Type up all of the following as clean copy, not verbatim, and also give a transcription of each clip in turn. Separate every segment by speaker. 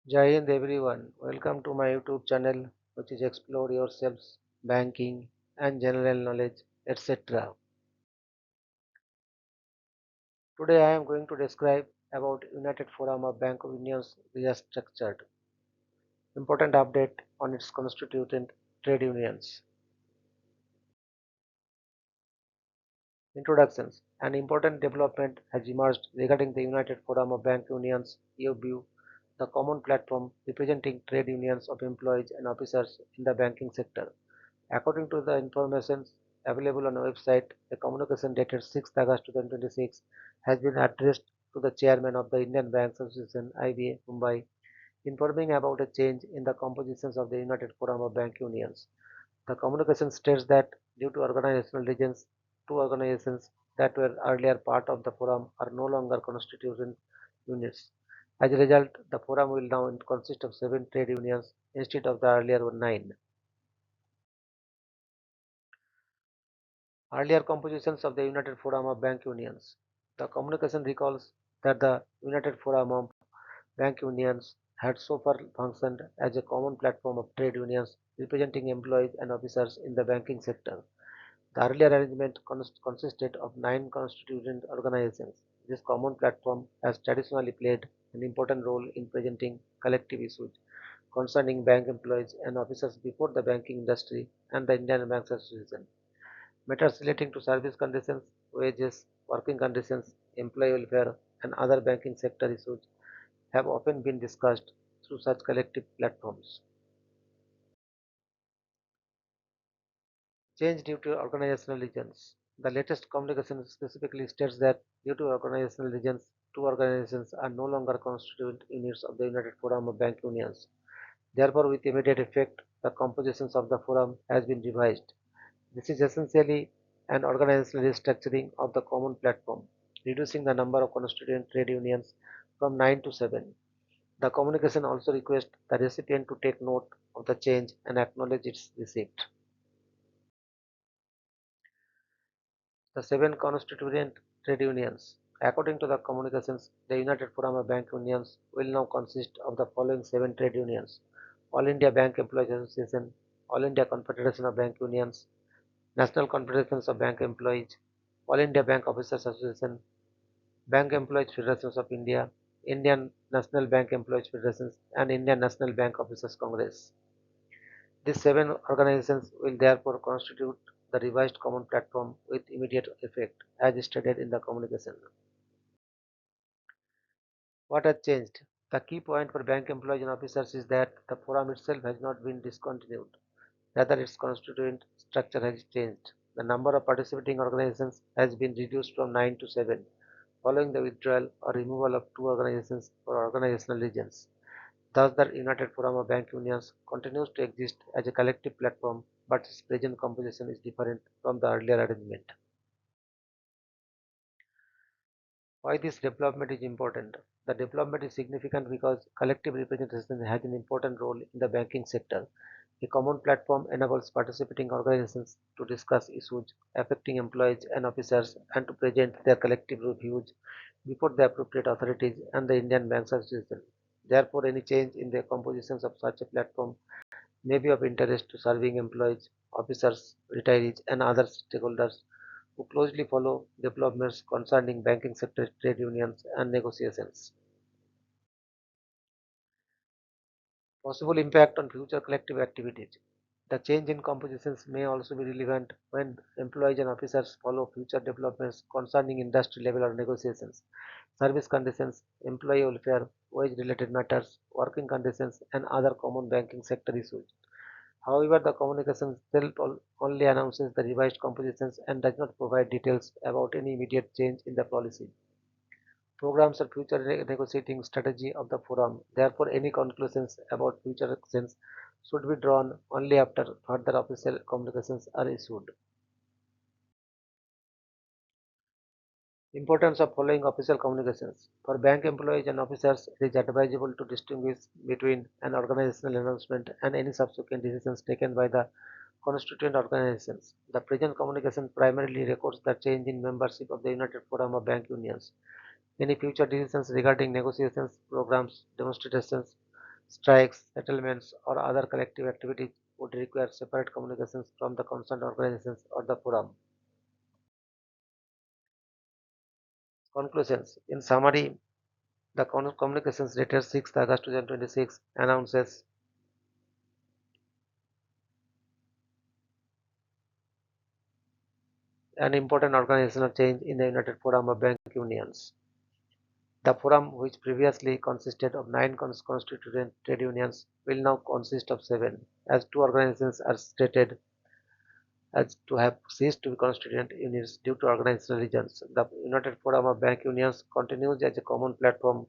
Speaker 1: Jai Hind everyone. Welcome to my YouTube channel, which is Explore Yourselves, Banking and General Knowledge, etc. Today I am going to describe about United Forum of Bank of Unions Restructured. Important update on its constituent trade unions. Introductions. An important development has emerged regarding the United Forum of Bank Unions (UFBU), the common platform representing trade unions of employees and officers in the banking sector. According to the information available on the website, a communication dated 6th August 2026 has been addressed to the chairman of the Indian Banks Association (IBA) Mumbai, informing about a change in the compositions of the United Forum of Bank Unions. The communication states that due to organizational reasons, two organizations that were earlier part of the forum are no longer constituent units. As a result, the forum will now consist of 7 trade unions instead of the earlier 9. Earlier compositions of the United Forum of Bank Unions. The communication recalls that the United Forum of Bank Unions had so far functioned as a common platform of trade unions representing employees and officers in the banking sector. The earlier arrangement consisted of 9 constituent organizations. This common platform has traditionally played an important role in presenting collective issues concerning bank employees and officers before the banking industry and the Indian Banks Association. Matters relating to service conditions, wages, working conditions, employee welfare, and other banking sector issues have often been discussed through such collective platforms. Change due to organizational regions. The latest communication specifically states that due to organizational regions, two organizations are no longer constituent units of the United Forum of Bank Unions. Therefore, with immediate effect, the compositions of the forum has been revised. This is essentially an organizational restructuring of the common platform, reducing the number of constituent trade unions from 9 to 7. The communication also requests the recipient to take note of the change and acknowledge its receipt. The 7 constituent trade unions. According to the communications, the United Forum of Bank Unions will now consist of the following 7 trade unions: All India Bank Employees Association, All India Confederation of Bank Unions, National Confederations of Bank Employees, All India Bank Officers Association, Bank Employees Federations of India, Indian National Bank Employees Federations, and Indian National Bank Officers Congress. These 7 organizations will therefore constitute the revised common platform with immediate effect, as stated in the communication. What has changed? The key point for bank employees and officers is that the forum itself has not been discontinued. Rather, its constituent structure has changed. The number of participating organizations has been reduced from 9 to 7, following the withdrawal or removal of 2 organizations for organizational reasons. Thus, the United Forum of Bank Unions continues to exist as a collective platform, but its present composition is different from the earlier arrangement. Why this development is important? The development is significant because collective representation has an important role in the banking sector. A common platform enables participating organizations to discuss issues affecting employees and officers and to present their collective views before the appropriate authorities and the Indian Banks Association. Therefore, any change in the compositions of such a platform may be of interest to serving employees, officers, retirees, and other stakeholders who closely follow developments concerning banking sector, trade unions, and negotiations. Possible impact on future collective activities. The change in compositions may also be relevant when employees and officers follow future developments concerning industry level or negotiations, service conditions, employee welfare, wage related matters, working conditions, and other common banking sector issues. However, the communication still only announces the revised compositions and does not provide details about any immediate change in the policy, programs, or future negotiating strategy of the forum. Therefore, any conclusions about future actions should be drawn only after further official communications are issued. Importance of following official communications. For bank employees and officers, it is advisable to distinguish between an organizational announcement and any subsequent decisions taken by the constituent organizations. The present communication primarily records the change in membership of the United Forum of Bank Unions. Any future decisions regarding negotiations, programs, demonstrations, Strikes, settlements, or other collective activities would require separate communications from the concerned organizations or the forum. Conclusions. In summary, the communications dated 6th August 2026 announces an important organizational change in the United Forum of Bank Unions. The forum, which previously consisted of 9 constituent trade unions, will now consist of 7, as 2 organizations are stated as to have ceased to be constituent units due to organizational reasons. The United Forum of Bank Unions continues as a common platform,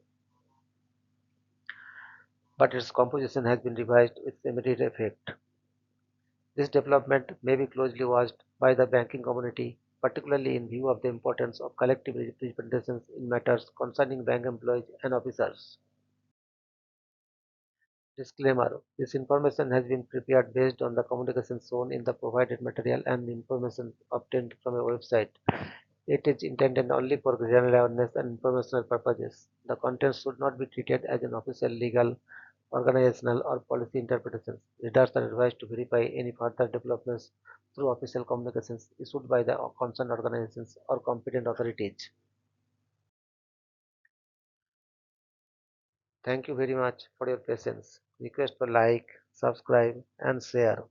Speaker 1: but its composition has been revised with immediate effect. This development may be closely watched by the banking community, particularly in view of the importance of collective representations in matters concerning bank employees and officers. Disclaimer: this information has been prepared based on the communication shown in the provided material and information obtained from a website. It is intended only for general awareness and informational purposes. The contents should not be treated as an official legal, organizational, or policy interpretation. Readers are advised to verify any further developments through official communications issued by the concerned organizations or competent authorities. Thank you very much for your patience. Request for like, subscribe, and share.